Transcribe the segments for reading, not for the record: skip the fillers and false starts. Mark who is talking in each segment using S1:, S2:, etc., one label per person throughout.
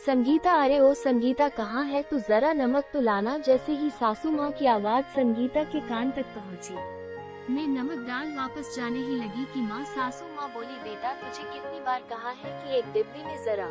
S1: संगीता, अरे ओ संगीता, कहाँ है तू, जरा नमक तो लाना। जैसे ही सासू माँ की आवाज संगीता के कान तक पहुँची, मैं नमक डाल वापस जाने ही लगी कि माँ, सासू माँ बोली, बेटा तुझे कितनी बार कहा है कि एक डिब्बी में जरा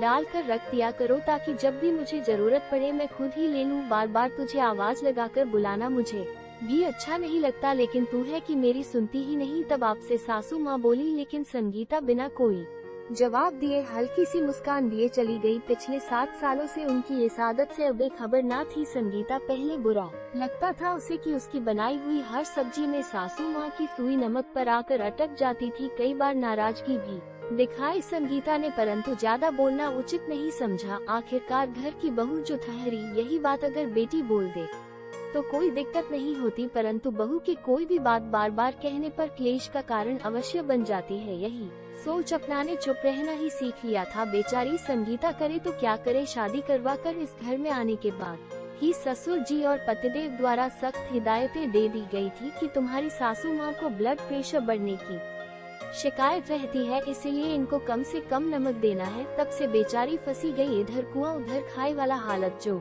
S1: डाल कर रख दिया करो ताकि जब भी मुझे जरूरत पड़े मैं खुद ही ले लूँ। बार बार तुझे आवाज लगाकर बुलाना मुझे भी अच्छा नहीं लगता, लेकिन तू है कि मेरी सुनती ही नहीं। तब आपसे सासू माँ बोली, लेकिन संगीता बिना कोई जवाब दिए हल्की सी मुस्कान दिए चली गई। पिछले 7 सालों से उनकी इस आदत से बेखबर ना थी संगीता। पहले बुरा लगता था उसे कि उसकी बनाई हुई हर सब्जी में सासू माँ की सुई नमक पर आकर अटक जाती थी। कई बार नाराजगी भी दिखाई संगीता ने, परंतु ज्यादा बोलना उचित नहीं समझा। आखिरकार घर की बहू जो ठहरी, यही बात अगर बेटी बोल दे तो कोई दिक्कत नहीं होती, परंतु बहू की कोई भी बात बार बार कहने पर क्लेश का कारण अवश्य बन जाती है। यही सोच अपनाने चुप रहना ही सीख लिया था बेचारी संगीता। करे तो क्या करे, शादी करवा कर इस घर में आने के बाद ही ससुर जी और पतिदेव द्वारा सख्त हिदायतें दे दी गई थी कि तुम्हारी सासू माँ को ब्लड प्रेशर बढ़ने की शिकायत रहती है, इसीलिए इनको कम से कम नमक देना है। तब से बेचारी फंसी गई, इधर कुआं उधर खाई वाला हालत जो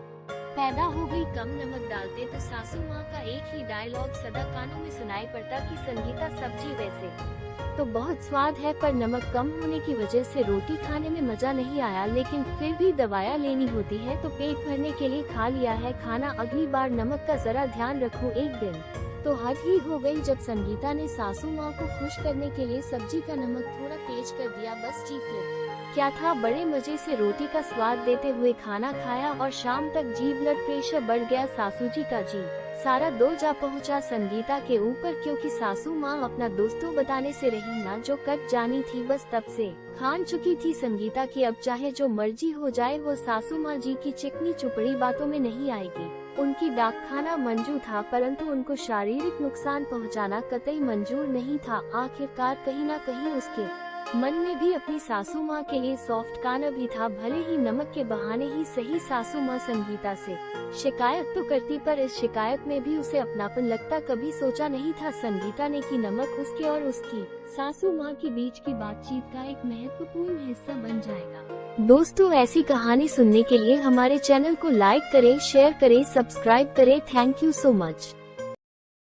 S1: पैदा हो गई। कम नमक डालते तो सासू माँ का एक ही डायलॉग सदा कानों में सुनाई पड़ता कि संगीता सब्जी वैसे तो बहुत स्वाद है, पर नमक कम होने की वजह से रोटी खाने में मजा नहीं आया। लेकिन फिर भी दवाइयाँ लेनी होती है तो पेट भरने के लिए खा लिया है खाना, अगली बार नमक का जरा ध्यान रखो। एक दिन तो हद ही हो गई जब संगीता ने सासू माँ को खुश करने के लिए सब्जी का नमक थोड़ा तेज कर दिया। बस जी, फिर क्या था, बड़े मजे से रोटी का स्वाद देते हुए खाना खाया और शाम तक जी ब्लड प्रेशर बढ़ गया। सासू जी का जी सारा दो जा पहुंचा संगीता के ऊपर, क्योंकि सासू माँ अपना दोस्तों बताने से रही ना, जो कट जानी थी बस तब से खान चुकी थी संगीता की। अब चाहे जो मर्जी हो जाए, वो सासू माँ जी की चिकनी चुपड़ी बातों में नहीं आएगी। उनकी डाक खाना मंजूर था, परंतु उनको शारीरिक नुकसान पहुंचाना कतई मंजूर नहीं था। आखिरकार कहीं न कहीं उसके मन में भी अपनी सासू माँ के लिए सॉफ्ट कॉर्नर भी था, भले ही नमक के बहाने ही सही। सासू माँ संगीता से शिकायत तो करती, पर इस शिकायत में भी उसे अपनापन लगता। कभी सोचा नहीं था संगीता ने कि नमक उसके और उसकी सासू माँ के बीच की बातचीत का एक महत्वपूर्ण हिस्सा बन जाएगा। दोस्तों, ऐसी कहानी सुनने के लिए हमारे चैनल को लाइक करें, शेयर करें, सब्सक्राइब करें। Thank you so much.